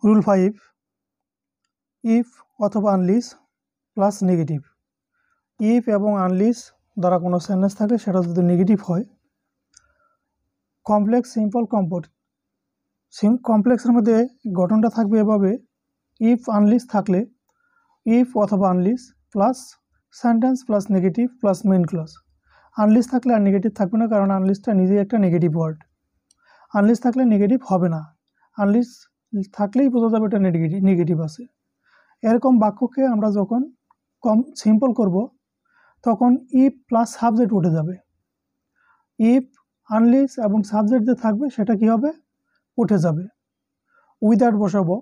Rule 5 if অথবা unless plus negative. If এবং আনলিস দ্বারা কোনো সেন্টেন্স থাকলে সেটা যদি নেগেটিভ হয়, কমপ্লেক্স সিম্পল কম্পাউন্ড কমপ্লেক্সের মধ্যে গঠনটা থাকবে এভাবে, ইফ আনলিস থাকলে ইফ অথবা unless plus sentence plus negative plus main clause. Unless থাকলে আর নেগেটিভ থাকবে না, কারণ আনলিসটা নিজেই একটা নেগেটিভ ওয়ার্ড। আনলিস থাকলে নেগেটিভ হবে না, আনলিস থাকলেই বোঝা যাবে এটা নেগেটিভ আছে। এরকম বাক্যকে আমরা যখন সিম্পল করব তখন ইফ প্লাস সাবজেক্ট উঠে যাবে। ইফ আনলিস এবং সাবজেক্ট যে থাকবে সেটা কি হবে, উঠে যাবে। উইদাউট বসাবো,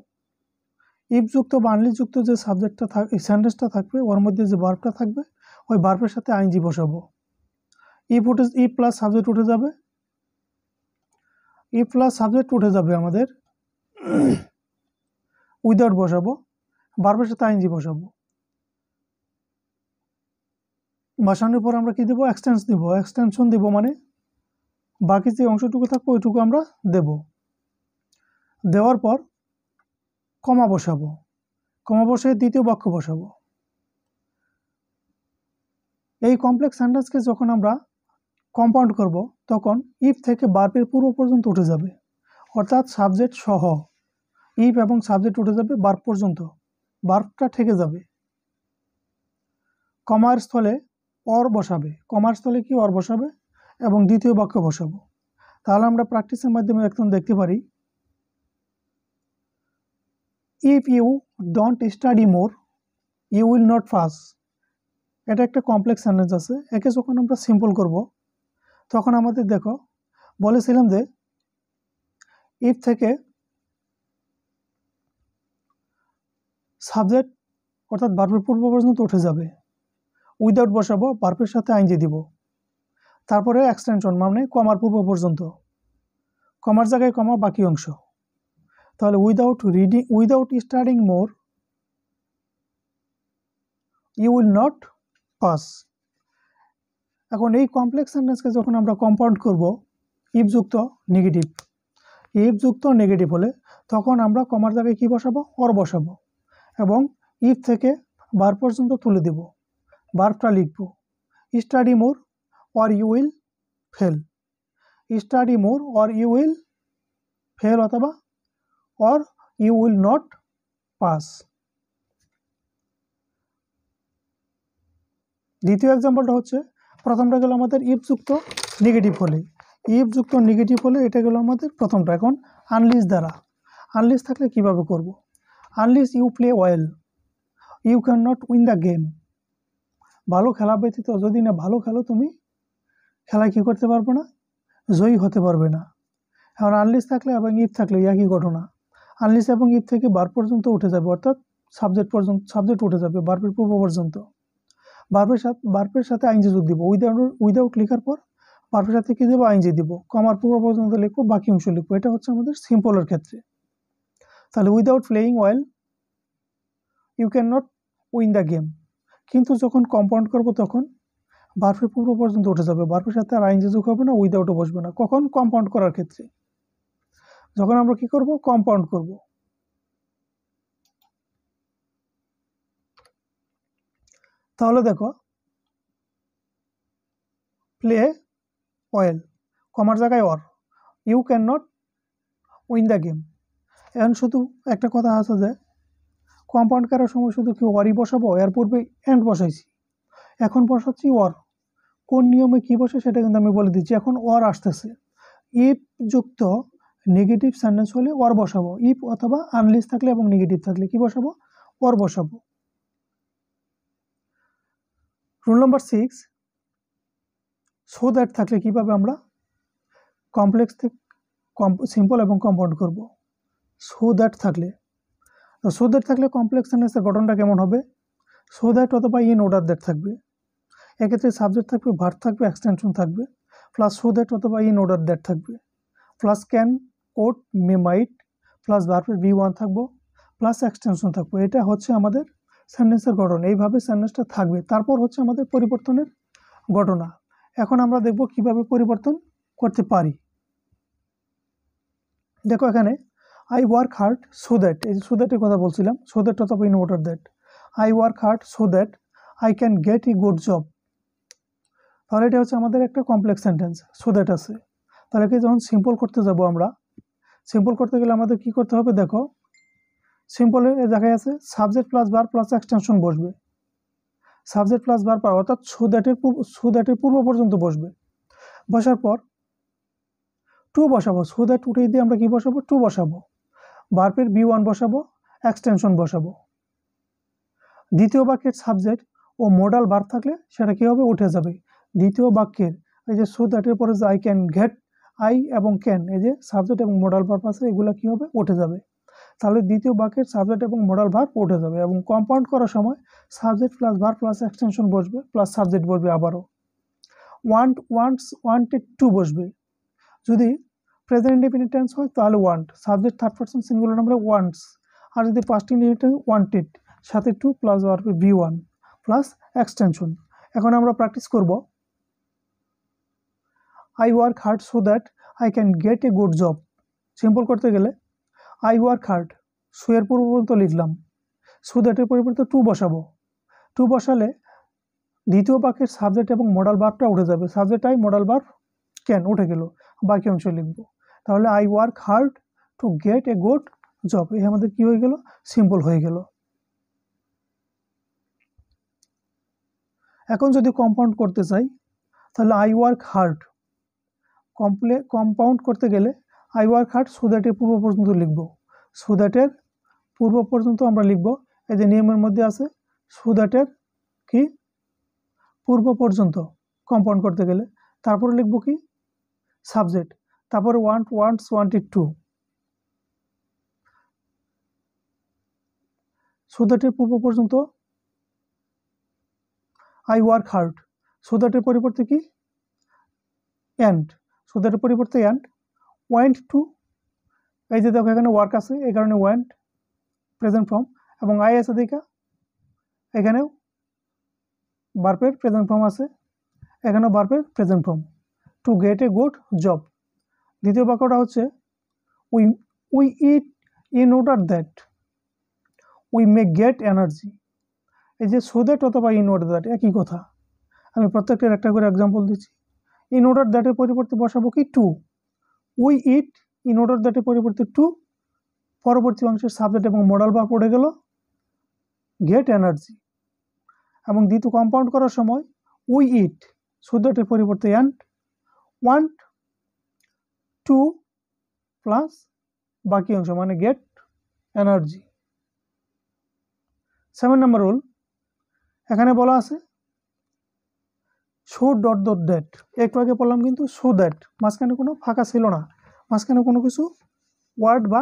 ইফ যুক্ত বা আনলিস যুক্ত যে সাবজেক্টটা থাকবে, সেন্টেন্সটা থাকবে, ওর মধ্যে যে ভার্বটা থাকবে ওই ভার্বের সাথে আইএনজি বসাবো। ইফ প্লাস সাবজেক্ট উঠে যাবে, ইফ প্লাস সাবজেক্ট উঠে যাবে আমাদের, উইদাউট বসাবো, ভার্বের সাথে আইএনজি বসাবো। বসানোর পর আমরা কি দেবো, এক্সটেনশন দেব, মানে বাকি যে অংশটুকু থাকবে ওইটুকু আমরা দেব। দেওয়ার পর কমা বসাবো, কমা বসে দ্বিতীয় বাক্য বসাবো। এই কমপ্লেক্স সেন্টেন্সকে যখন আমরা কম্পাউন্ড করব তখন ইফ থেকে ভার্বের পূর্ব পর্যন্ত উঠে যাবে, অর্থাৎ সাবজেক্ট সহ ইফ এবং সাবজেক্ট উঠে যাবে ভার্ব পর্যন্ত, ভার্বটা থেকে যাবে। কমার স্থলে অর বসাবে, কমার স্থলে কি অর বসাবে এবং দ্বিতীয় বাক্য বসাবো। তাহলে আমরা প্র্যাকটিসের মাধ্যমে একদম দেখতে পারি, if you don't study more you will not pass. এটা একটা কমপ্লেক্স সেন্টেন্স আছে, একে যখন আমরা সিম্পল করব তখন আমাদের দেখো বলেছিলাম যে ইফ থেকে সাবজেক্ট অর্থাৎ ভার্বের পূর্ব পর্যন্ত উঠে যাবে, উইদাউট বসাবো, ভার্বের সাথে আইএনজি দিব, তারপরে এক্সটেনশন মানে কমার পূর্ব পর্যন্ত, কমার জায়গায় কমা বাকি অংশ। তাহলে without studying more you will not pass. এখন এই কমপ্লেক্স সেন্টেন্সকে যখন আমরা কম্পাউন্ড করব, ইফ যুক্ত নেগেটিভ, ইফ যুক্ত নেগেটিভ হলে তখন আমরা কমার জায়গায় কি বসাবো, অর বসাবো এবং ইফ থেকে ভার্ব পর্যন্ত তুলে দেব, ভার্বটা লিখব, study more or you will fail, study more or you will fail অথবা or you will not pass. দ্বিতীয় এক্সাম্পলটা হচ্ছে, প্রথমটা গেল আমাদের ইফ যুক্ত নেগেটিভ হলে, ইফ যুক্ত নেগেটিভ হলে এটা গেল আমাদের প্রথমটা। এখন আনলিস দ্বারা, আনলিস থাকলে কিভাবে করব, unless you play well you can not win the game. ভালো খেলা ব্যতীত যদি না ভালো খেলো তুমি খেলায় কি করতে পারবে না, জয়ী হতে পারবে না। এখন আনলিস থাকলে এবং ইফ থাকলে একই ঘটনা, আনলিস এবং ইফ থেকে ভার্ব পর্যন্ত উঠে যাবে, অর্থাৎ সাবজেক্ট উঠে যাবে ভার্বের পূর্ব পর্যন্ত, ভার্বের সাথে আইএনজি যোগ দিব, উইদাউট লেখার পর ভার্বের সাথে কি দেবো, আইএনজি দিব, কমার পূর্ব পর্যন্ত লিখবো, বাকি অংশ লিখবো। এটা হচ্ছে আমাদের সিম্পলের ক্ষেত্রে। তাহলে without playing well you can not win the game. কিন্তু যখন কম্পাউন্ড করব তখন ভার্বের পূর্ব পর্যন্ত উঠে যাবে, ভার্বের সাথে আর আইএনজি যোগ হবে না, উইদাউটও বসবে না। কখন, কম্পাউন্ড করার ক্ষেত্রে, যখন আমরা কি করব, কম্পাউন্ড করব। তাহলে দেখো, প্লে ওয়েল, কমার জায়গায় or, you can not win the game. এখন শুধু একটা কথা আছে যে কম্পাউন্ড করার সময় শুধু কি ওয়ারই বসাবো, এর পূর্বে এন্ড বসাইছি, এখন বসাচ্ছি ওর। কোন নিয়মে কি বসে সেটা কিন্তু আমি বলে দিচ্ছি। এখন ওর আসতেছে, ইফ যুক্ত নেগেটিভ সেন্টেন্স হলে ওর বসাবো, ইফ অথবা আনলিস থাকলে এবং নেগেটিভ থাকলে কি বসাবো, ওর বসাবো। রুল নাম্বার 6, সো দ্যাট থাকলে কিভাবে আমরা কমপ্লেক্স থেকে সিম্পল এবং কম্পাউন্ড করব। সো দ্যাট থাকলে, কমপ্লেক্স সেন্টেন্সের গঠনটা কেমন হবে, সো দ্যাট অথবা ইন অর্ডার দ্যাট থাকবে, এক্ষেত্রে সাবজেক্ট থাকবে, ভার্ব থাকবে, এক্সটেনশন থাকবে, প্লাস সো দ্যাট অথবা ইন অর্ডার দ্যাট থাকবে, plus can, could, may, might, plus ভার্বের V1 থাকবো, প্লাস এক্সটেনশন থাকবে। এটা হচ্ছে আমাদের সেন্টেন্সের গঠন, এইভাবে সেন্টেন্সটা থাকবে। তারপর হচ্ছে আমাদের পরিবর্তনের ঘটনা। এখন আমরা দেখব কিভাবে পরিবর্তন করতে পারি। দেখো এখানে I work hard so that, এই সো দ্যাটের কথা বলছিলাম, সো দ্যাট অথবা in order that, I work hard so that I can get a good job. তাহলে এটা হচ্ছে আমাদের একটা কমপ্লেক্স সেন্টেন্স, সো দ্যাট আছে। তাহলে কি যখন সিম্পল করতে যাব আমরা, সিম্পল করতে গেলে আমাদের কি করতে হবে দেখো, সিম্পলে দেখা আছে subject plus verb plus extension বসবে, সাবজেক্ট প্লাস ভার্ব অর্থাৎ সো দ্যাটের পূর্ব পর্যন্ত বসবে। বসার পর টু বসাবো, সো দ্যাট উঠিয়ে দিয়ে আমরা কি বসাবো, টু বসাবো, ভার্বের বি1 বসাবো, এক্সটেনশন বসাবো। দ্বিতীয় বাক্যের সাবজেক্ট ও মডাল ভার্ব থাকলে সেটা কি হবে, উঠে যাবে। দ্বিতীয় বাক্যের এই যে সো দ্যাটের পরে যে আই ক্যান গেট, আই এবং ক্যান এই যে সাবজেক্ট এবং মডাল ভার্ব আছে, এগুলো কি হবে, উঠে যাবে। তাহলে দ্বিতীয় বাক্যের সাবজেক্ট এবং মডাল ভার্ব উঠে যাবে এবং কম্পাউন্ড করার সময় subject plus verb plus extension বসবে, প্লাস সাবজেক্ট বসবে আবারও। ওয়ান্টেড টু বসবে। যদি প্রেজেন্ট ইনডিফিনিট টেন্স হয় তাহলে want, subject third person singular নাম্বারে ওয়ান্টস। আর যদি পাস্ট ইনডিফিনিট টেন্স ওয়ান্টেড, সাথে টু প্লাস ভার্বের বি1 প্লাস এক্সটেনশন। এখন আমরা প্র্যাকটিস করব। I work hard so that I can get a good job. Simple করতে গেলে আই ওয়ার্ক হার্ড, সো এর পূর্ব পর্যন্ত লিখলাম, সো দ্যাটের পরিবর্তে টু বসাবো, টু বসালে দ্বিতীয় বাক্যের সাবজেক্ট এবং মডাল ভার্বটা উঠে যাবে, subject I, modal verb can উঠে গেল, বাকি অংশ লিখবো। তাহলে I work hard to get a good job, এই আমাদের কি হয়ে গেল, সিম্পল হয়ে গেল। এখন যদি কম্পাউন্ড করতে চাই তাহলে আই ওয়ার্ক হার্ড, কম্পাউন্ড করতে গেলে আই ওয়ার্ক হার্ড সো দ্যাটের পূর্ব পর্যন্ত লিখব, সো দ্যাটের পূর্ব পর্যন্ত আমরা লিখব, এই যে নিয়মের মধ্যে আছে সো দ্যাটের কি পূর্ব পর্যন্ত কম্পাউন্ড করতে গেলে। তারপরে লিখব কি সাবজেক্ট, তারপরে ওয়ান্টস, ওয়ান্টেড টু। সো দ্যাটের পূর্ব পর্যন্ত আই ওয়ার্ক হার্ড, সো দ্যাটের পরিবর্তে কি অ্যান্ড, সো দ্যাটের পরিবর্তে অ্যান্ড, ওয়ান্ট টু, এই যে দেখো এখানে ওয়ার্ক আছে এই কারণে ওয়ান্ট প্রেজেন্ট ফর্ম, এবং আই আছে দেখা এখানেও ভার্বের প্রেজেন্ট ফর্ম আছে, এখানেও ভার্বের present form. To get a good job. দ্বিতীয় বাক্যটা হচ্ছে we eat in order that we may get energy. এই যে সো দ্যাট অথবা ইন অর্ডার দ্যাট একই কথা। আমি প্রত্যেকটার একটা করে এক্সাম্পল দিচ্ছি। ইন অর্ডার দ্যাটের পরিবর্তে বসাবো কি to, we eat in order দ্যাটের পরিবর্তে টু, পরবর্তী অংশের সাবজেক্ট এবং মডাল ভার্ব পড়ে গেল গেট এনার্জি। এবং দ্বিতীয় কম্পাউন্ড করার সময় উই ইট, সো দ্যাটের পরিবর্তে অ্যান্ড, ওয়ান্ট টু প্লাস বাকি অংশ মানে গেট এনার্জি। 7 নম্বর রুল, এখানে বলা আছে শো ডট ডট দ্যাট, একটু আগে বললাম কিন্তু শো দ্যাট, মাঝখানে কোনো ফাঁকা ছিল না, মাঝখানে কোনো কিছু ওয়ার্ড বা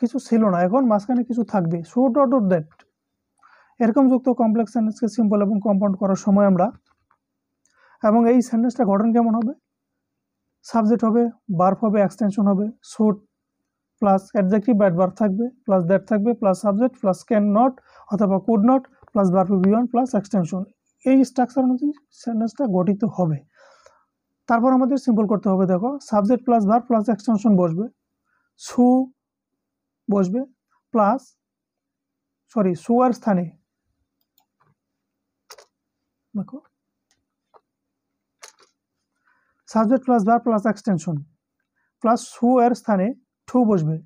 কিছু ছিল না, এখন মাঝখানে কিছু থাকবে, শো ডট ডট দ্যাট। এরকম যুক্ত কমপ্লেক্স সেন্টেন্সকে সিম্পল এবং কম্পাউন্ড করার সময় আমরা, এবং এই সেন্টেন্সটা গঠন কেমন হবে, সাবজেক্ট হবে, ভার্ব হবে, এক্সটেনশন হবে, শো প্লাস অ্যাডজেক্টিভ বা অ্যাডভার্ব থাকবে, প্লাস দ্যাট থাকবে, plus subject, plus can not অথবা কুড নট, প্লাস ভার্ব বি1 প্লাস এক্সটেনশন। এই স্ট্রাকচার অনুযায়ী সেন্টেন্সটা গঠিত হবে। তারপর আমাদের সিম্পল করতে হবে, দেখো subject plus verb plus extension বসবে, শু বসবে, প্লাস শু এর স্থানে দেখো subject plus verb plus extension plus so এর স্থানে টু বসবে,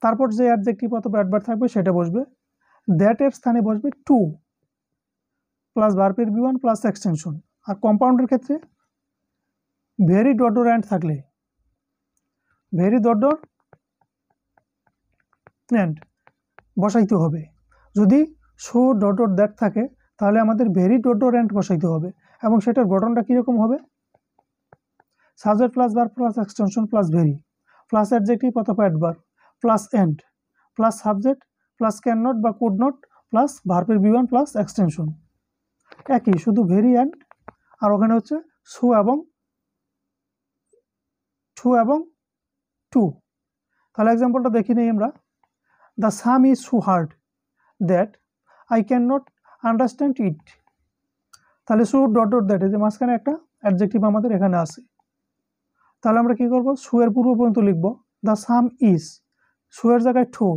তারপর যে অ্যাডজেক্টিভ অথবা অ্যাডভার্ব থাকবে সেটা বসবে, দ্যাট এর স্থানে বসবে টু প্লাস ভার্বের বি1 প্লাস এক্সটেনশন। আর কম্পাউন্ডের ক্ষেত্রে ভেরি ডট ডট অ্যান্ড থাকলে ভেরি ডট ডট অ্যান্ড বসাইতে হবে। যদি শো ডট ডট দ্যাট থাকে তাহলে আমাদের ভেরি ডট ডট অ্যান্ড বসাইতে হবে, এবং সেটার গঠনটা কীরকম হবে, subject plus verb plus extension plus very plus adjective অথবা adverb plus and plus subject plus can not বা কুড নট প্লাস ভার্বের বি1 প্লাস এক্সটেনশন। একই, শুধু ভেরি অ্যান্ড, আর ওখানে হচ্ছে শো এবং টু। তাহলে এক্সাম্পলটা দেখি নেই আমরা। The some is so hard that I can not understand it. তাহলে শো ডট ডট দ্যাট, এই যে মাঝখানে একটা অ্যাডজেক্টিভ আমাদের এখানে আছে, তাহলে আমরা কি করব, শো এর পূর্ব পর্যন্ত লিখব, দ্য সাম ইজ, শুয়ের জায়গায় টু,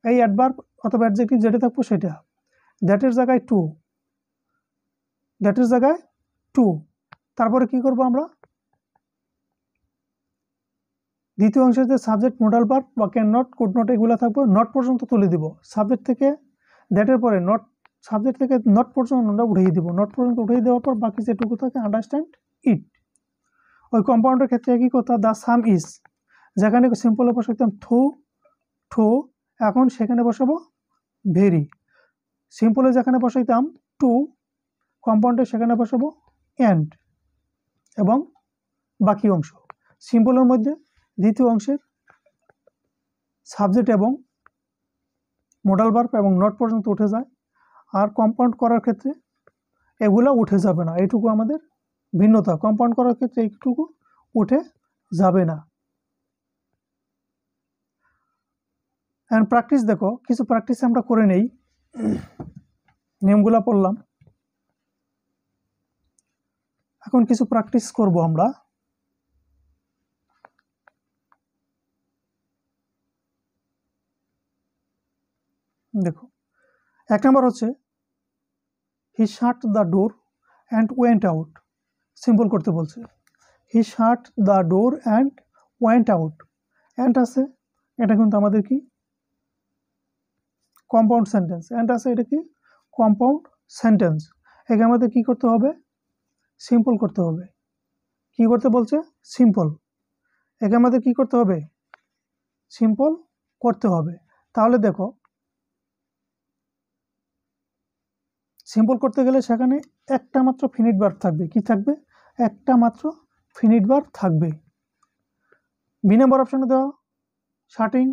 এই অ্যাডভার্ব অথবা অ্যাডজেক্টিভ যেটা থাকবো সেটা, দ্যাটের জায়গায় টু, দ্যাটের জায়গায় টু। তারপরে কি করব আমরা, দ্বিতীয় অংশের যে সাবজেক্ট, মোডাল ভার্ব বা ক্যান নট, কুড নট এগুলো থাকবে, নট পর্যন্ত তুলে দিব। সাবজেক্ট থেকে দ্যাটের পরে নট, সাবজেক্ট থেকে নট পর্যন্ত আমরা উঠিয়ে দিব। নট পর্যন্ত উঠিয়ে দেওয়ার পর বাকি যেটুকু থাকে আন্ডারস্ট্যান্ড ইট। ওই কম্পাউন্ডের ক্ষেত্রে একই কথা, দ্য সাম ইজ, যেখানে সিম্পলে বসাইতাম থু ঠো, এখন সেখানে বসাবো ভেরি। সিম্পলে যেখানে বসাইতাম টু, কম্পাউন্ডে সেখানে বসাবো অ্যান্ড। এবং বাকি অংশ সিম্পলের মধ্যে দ্বিতীয় অংশের সাবজেক্ট এবং মোডাল ভার্ব এবং নট পর্যন্ত উঠে যায়, আর কম্পাউন্ড করার ক্ষেত্রে এগুলা উঠে যাবে না। এইটুকু আমাদের ভিন্নতা, কম্পাউন্ড করার ক্ষেত্রে এইটুকু উঠে যাবে না। অ্যান্ড প্র্যাকটিস দেখো, কিছু প্র্যাকটিস আমরা করে নেই, নিয়মগুলা পড়লাম, এখন কিছু প্র্যাকটিস করব আমরা। দেখো, এক নম্বর হচ্ছে he shut the door and went out, simple করতে বলছে। He shut the door and went out, and আছে, এটা কিন্তু আমাদের কি কম্পাউন্ড সেন্টেন্স, অ্যান্ড আছে, এটা কি কম্পাউন্ড সেন্টেন্স। এখানে আমাদের কি করতে হবে, সিম্পল করতে হবে। কি করতে বলছে, সিম্পল। এখানে আমাদের কি করতে হবে, সিম্পল করতে হবে। তাহলে দেখো, সিম্পল করতে গেলে সেখানে একটা মাত্র ফিনিট ভার্ব থাকবে। কি থাকবে, একটা মাত্র ফিনিট ভার্ব থাকবে। বি নাম্বার অপশনে দেওয়া শাটিং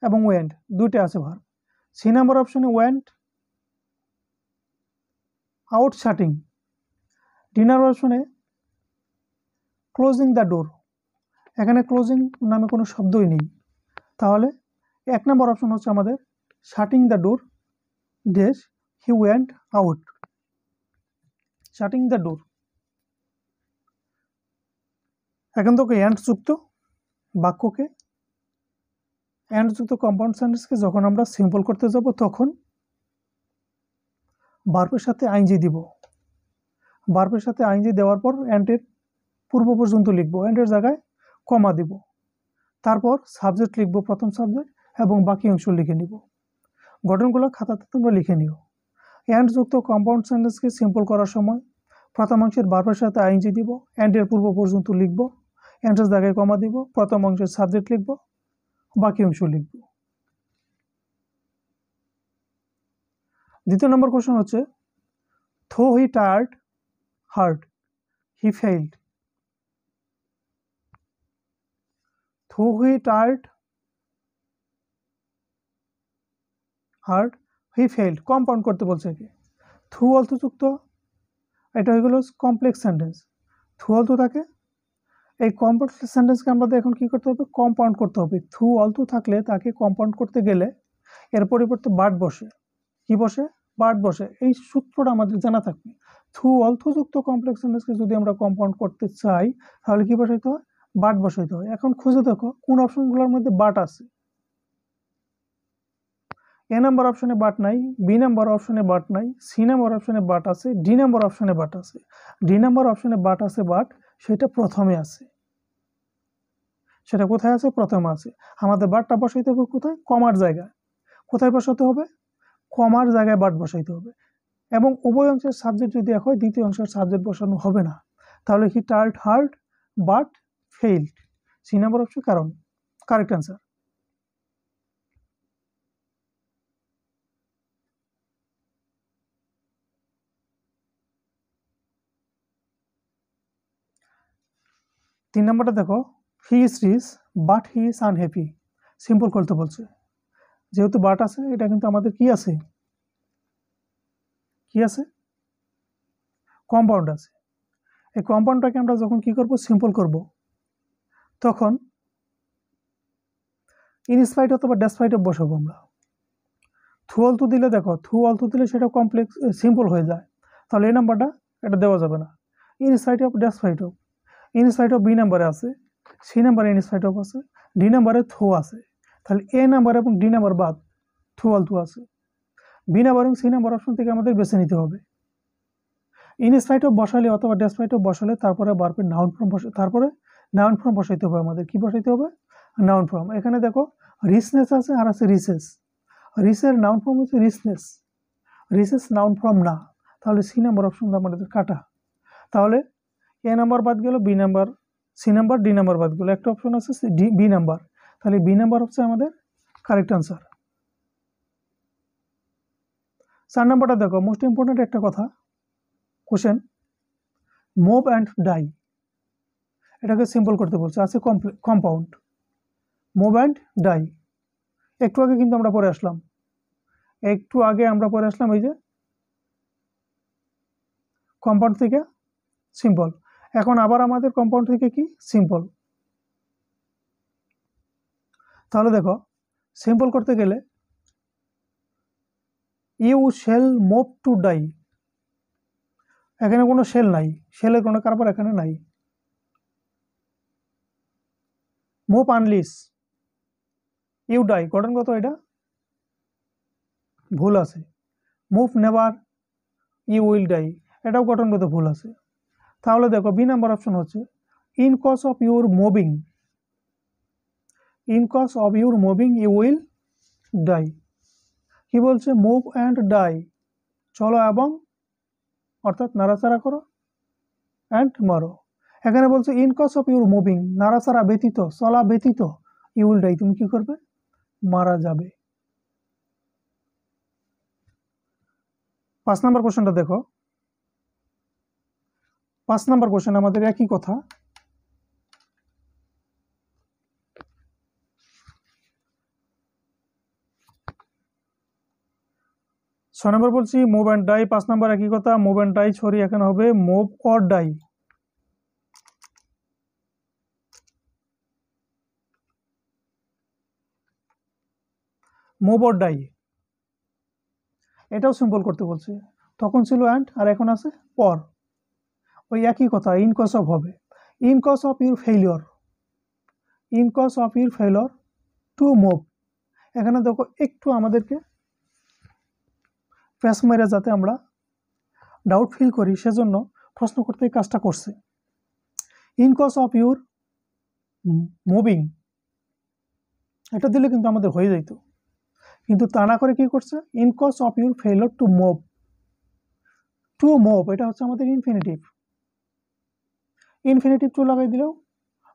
এবং ওয়েন্ট দুইটা আছে ভার্ব। সি নাম্বার অপশনে went out shirting. D number অপশনে ক্লোজিং দ্য ডোর, এখানে ক্লোজিং নামে কোনো শব্দই নেই। তাহলে এক নম্বর অপশন হচ্ছে আমাদের shirting the door dash he went out, shirting the door. এখন তোকে অ্যান্ড যুক্ত বাক্যকে, অ্যান্ড যুক্ত কম্পাউন্ড সেন্টেন্সকে যখন আমরা সিম্পল করতে যাব তখন ভার্বের সাথে আইএনজি দিব। ভার্বের সাথে আইএনজি দেওয়ার পর অ্যান্ডের পূর্ব পর্যন্ত লিখব, অ্যান্ডের জায়গায় কমা দিব, তারপর সাবজেক্ট লিখব, প্রথম সাবজেক্ট, এবং বাকি অংশ লিখে নিব। গঠনগুলো খাতাতে তোমরা লিখে নিও। অ্যান্ড যুক্ত কম্পাউন্ড সেন্টেন্সকে সিম্পল করার সময় প্রথম অংশের ভার্বের সাথে আইএনজি দিব, অ্যান্ডের পূর্ব পর্যন্ত লিখব, অ্যান্ডের জায়গায় কমা দিব, প্রথম অংশের সাবজেক্ট লিখব, বাকি অংশ লিখব। দ্বিতীয় নম্বর কোশ্চেন হচ্ছে থো হি টায়ার্ড হার্ড হি ফেইল্ড। থো হি টায়ার্ড হার্ড হি ফেইল্ড, কম্পাউন্ড করতে বলছে কি, থ্রু অলতো যুক্ত, এটা হয়ে গেল কমপ্লেক্স সেন্টেন্স। থ্রু অলতো থাকে, এই কমপ্লেক্স সেন্টেন্সকে আমাদের এখন কি করতে হবে, কম্পাউন্ড করতে হবে। থ্রু অলতো থাকলে তাকে কম্পাউন্ড করতে গেলে এর পরিবর্তে বাট বসে, কি বসে, বাট বসে। এই সূত্রটা আমাদের জানা থাকবে। থ্রু অলতো যুক্ত কমপ্লেক্স সেন্টেন্সকে যদি আমরা কম্পাউন্ড করতে চাই তাহলে কি বসাইতে হয়, বাট বসাইতে হয়। এখন খুঁজে দেখো কোন অপশনগুলোর মধ্যে বাট আছে। এ নাম্বার অপশনে বাট নাই, বি নাম্বার অপশনে বাট নাই, সি নাম্বার অপশনে বাট আছে, ডি নাম্বার অপশনে বাট আছে। ডি নাম্বার অপশনে বাট আছে, বাট সেটা প্রথমে আছে। সেটা কোথায় আছে, প্রথমে আছে। আমাদের বাটটা বসাইতে হবে কোথায়, কমার জায়গায়। কোথায় বসাতে হবে, কমার জায়গায় বাট বসাইতে হবে। এবং উভয় অংশের সাবজেক্ট যদি এক হয় দ্বিতীয় অংশের সাবজেক্ট বসানো হবে না। তাহলে he tried hard but failed, C number option কারণ কারেক্ট অ্যান্সার। তিন নম্বরটা দেখো, he is rich but he is unhappy, simple করতে বলছে। যেহেতু বাট আছে, এটা কিন্তু আমাদের কি আছে, কি আছে, কম্পাউন্ড আছে। এই কম্পাউন্ডটাকে আমরা যখন কি করব, সিম্পল করব, তখন ইনস্পাইট অথবা ডেসপাইট অফ বসাবো আমরা। থ্রু অলতো দিলে দেখো, থ্রু অলতো দিলে সেটা কমপ্লেক্স সিম্পল হয়ে যায়। তাহলে এই নাম্বারটা এটা দেওয়া যাবে না। In spite of despite of, in spite of B নাম্বারে আছে, সি নাম্বারে ইনস্পাইট অফ আছে, ডি নাম্বারে থ্রো আছে, তাহলে এ নাম্বার এবং ডি নাম্বার বাদ, থ্রু অল থ্রু আছে। বি নাম্বার এবং সি নাম্বার অপশন থেকে আমাদের বেছে নিতে হবে। ইনস্পাইট অফ বসালে অথবা ডেসপাইট অফ বসালে তারপরে বারবার নাউন ফর্ম বসে, তারপরে নাউন ফর্ম বসাইতে হবে আমাদের। কি বসাইতে হবে? Noun form. এখানে দেখো রিচনেস আছে আর আছে রিসেস। রিসের নাউন ফর্ম হচ্ছে রিচনেস, রিসেস নাউন ফর্ম না, তাহলে সি নাম্বার অপশন আমাদের কাটা। তাহলে এ নাম্বার বাদ গেল, B number, C number, D number বাদ গেল, একটা অপশন আছে বি নাম্বার, তাহলে বি নাম্বার হচ্ছে আমাদের কারেক্ট আনসার। 4 নাম্বারটা দেখো, মোস্ট ইম্পর্টেন্ট একটা কথা কোশ্চেন, মুভ অ্যান্ড ডাই, এটাকে সিম্পল করতে বলছে, আছে কম্পাউন্ড। মুভ অ্যান্ড ডাই একটু আগে কিন্তু আমরা পড়ে আসলাম, এই যে কম্পাউন্ড থেকে সিম্পল। এখন আবার আমাদের কম্পাউন্ড থেকে কি সিম্পল। তাহলে দেখো সিম্পল করতে গেলে you shall move to die, এখানে কোনো শেল নাই, শেলের কোনো কারবার এখানে নাই। মুভ আনলিস ইউ ডাই, গঠনগত এটা ভুল আছে। Move never you will die, এটাও গঠনগত ভুল আছে। তাহলে দেখো বি নাম্বার অপশন হচ্ছে in cause of your moving, in cause of your moving you will die. কি বলছে? মুভ অ্যান্ড ডাই, চলো এবং অর্থাৎ নাড়াচাড়া করো, অ্যান্ড মারো। এখানে বলছে in cause of your moving, নাড়াচাড়া ব্যতীত, চলা ব্যতীত, ইউ উইল ডাই, তুমি কি করবে? মারা যাবে। 5 নাম্বার কোশ্চেনটা দেখো, 5 নাম্বার কোশ্চেন আমাদের একই কথা। ছয় নম্বর বলছি মুভ অ্যান্ড ডাই, 5 নাম্বার একই কথা, মুভ অ্যান্ড ডাই, সরি এখানে হবে move or die. Move or die এটাও সিম্পল করতে বলছে, তখন ছিল অ্যান্ড আর এখন আছে অর, ওই একই কথা, ইন কজ অফ হবে, in cause of your failure, in cause of your failure to move. এখানে দেখো একটু আমাদেরকে প্রেস মেরে যাতে আমরা ডাউট ফিল করি সেজন্য প্রশ্ন করতে এই কাজটা করছে। In cause of your moving এটা দিলে কিন্তু আমাদের হয়ে যাইতো, কিন্তু তা না করে কি করছে? In cause of your failure to move, to move এটা হচ্ছে আমাদের ইনফিনিটিভ, ইনফিনিটিভ টু লাগাই দিলেও,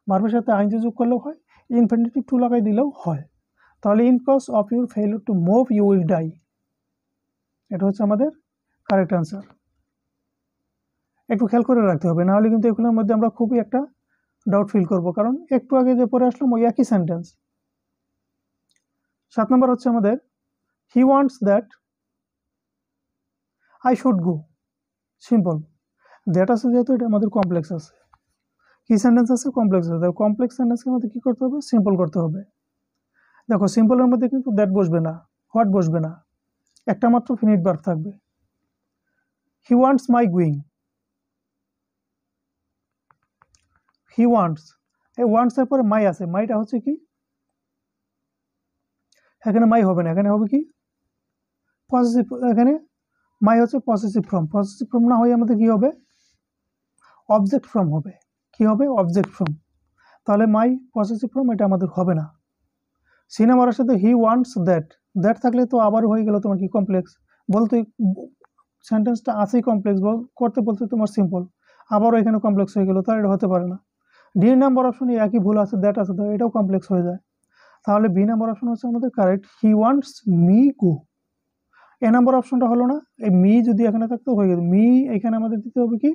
ভার্বের সাথে আইনজি যোগ করলেও হয়, ইনফিনিটিভ টু লাগাই দিলেও হয়। তাহলে in cause of your failure to move you will die, এটা হচ্ছে আমাদের কারেক্ট আনসার। একটু খেয়াল করে রাখতে হবে, নাহলে কিন্তু এগুলোর মধ্যে আমরা খুবই একটা ডাউট ফিল করব, কারণ একটু আগে যে পড়ে আসলাম ওই একই সেন্টেন্স। 7 নম্বর হচ্ছে আমাদের he wants that I should go, simple. That আছে যেহেতু এটা আমাদের কমপ্লেক্স আছে, কি সেন্টেন্স আছে? কমপ্লেক্স আছে। কমপ্লেক্স সেন্টেন্সকে আমাদের কি করতে হবে? সিম্পল করতে হবে। দেখো সিম্পলের মধ্যে কিন্তু দ্যাট বসবে না, হোয়াট বসবে না, একটা মাত্র ফিনিট ভার্ব থাকবে। He wants my going, he wants, এই ওয়ান্টস এর পরে মাই আছে, মাইটা হচ্ছে কি? এখানে মাই হবে না, এখানে হবে কি? পসেসিভ। এখানে মাই হচ্ছে পসেসিভ ফর্ম, পসেসিভ ফর্ম না হয়ে আমাদের কি হবে? অবজেক্ট ফর্ম হবে। কি হবে? Object form. তাহলে মাই পসেসিভ ফর্ম, এটা আমাদের হবে না। সি নাম্বারের সাথে হি ওয়ান্টস দ্যাট, দ্যাট থাকলে তো আবার হয়ে গেল তোমার কি? কমপ্লেক্স। বলতে সেন্টেন্সটা আছেই কমপ্লেক্স, করতে বলতে তোমার সিম্পল, আবারও এখানে কমপ্লেক্স হয়ে গেল, তাহলে এটা হতে পারে না। ডি নাম্বার অপশনে একই ভুল আছে, দ্যাট আছে, এটাও কমপ্লেক্স হয়ে যায়। তাহলে বি নাম্বার অপশন হচ্ছে আমাদের correct, he wants me go. A number অপশনটা হলো না, এই মি যদি এখানে থাকতো হয়ে গেল, মি এখানে আমাদের দিতে হবে কি?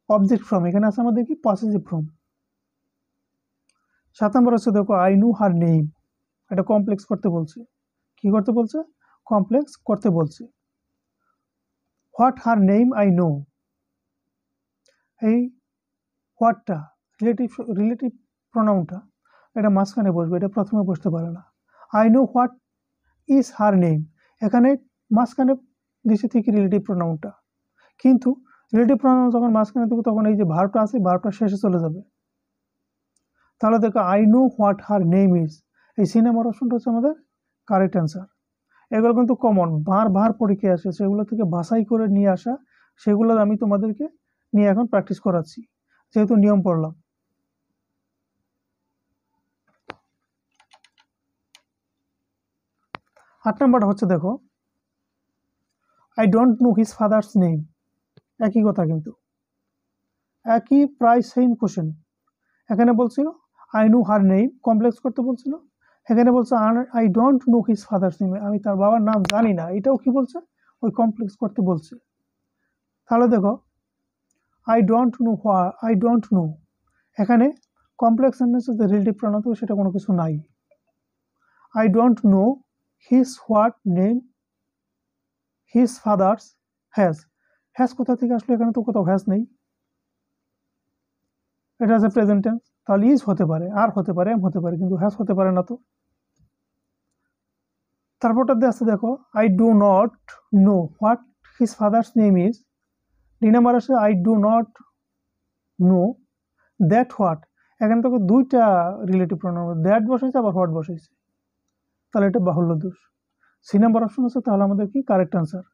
অবজেক্ট ফর্ম, এখানে আছে আমাদের কি? Possessive form. 7 নম্বর হচ্ছে দেখো আই নো হার নেম, এটা কমপ্লেক্স করতে বলছে। কি করতে বলছে? কমপ্লেক্স করতে বলছে। What her name I know, এই হোয়াটটা রিলেটিভ প্রোনাউনটা এটা মাঝখানে বসবে, এটা প্রথমে বসতে পারে না। I know what is her name, এখানে মাঝখানে দিছে থেকে রিলেটিভ প্রোনাউনটা, কিন্তু রিলেটিভ প্রোনাউন যখন মাঝখানে দেবো তখন এই যে ভার্বটা আছে ভার্বটা শেষে চলে যাবে। তাহলে দেখো I know what her name is, এই সি নাম্বার অপশনটা হচ্ছে আমাদের কারেক্ট অ্যান্সার। এগুলো কিন্তু কমন বার পরীক্ষায় আসে, সেগুলো থেকে বাছাই করে নিয়ে আসা, সেগুলো আমি তোমাদেরকে নিয়ে এখন প্র্যাকটিস করাচ্ছি যেহেতু নিয়ম পড়লাম। 8 নাম্বারটা হচ্ছে দেখো I don't know his father's name, একই কথা কিন্তু একই প্রায় সেম কোশ্চেন। এখানে বলছিল I know her name, complex করতে বলছিল, এখানে বলছে I don't know his father's name, আমি তার বাবার নাম জানি না, এটাও কি বলছে ওই কমপ্লেক্স করতে বলছে। তাহলে দেখো আই ডোন্ট নো, এখানে কমপ্লেক্স সেন্টেন্সে যে রিলেটিভ প্রোনাউন হবে সেটা কোনো কিছু নাই। I don't know his what name his father's has কোথা থেকে আসলো, এখানে তো কোথাও হ্যাজ নেই, এটা আছে প্রেজেন্ট টেন্স, তাহলে ইজ হতে পারে, আর হতে পারে, এম হতে পারে, কিন্তু হ্যাজ হতে পারে না। তো তারপরটা আছে দেখো I do not know what his father's name is, D number আছে I do not know that what, এখানে তোকে দুইটা রিলেটিভ প্রোনাউন দ্যাট বসাইছে আবার হোয়াট বসাইছে, তাহলে এটা বাহুল্য দোষ। সি নাম্বার অপশন আছে, তাহলে আমাদের কি কারেক্ট আনসার।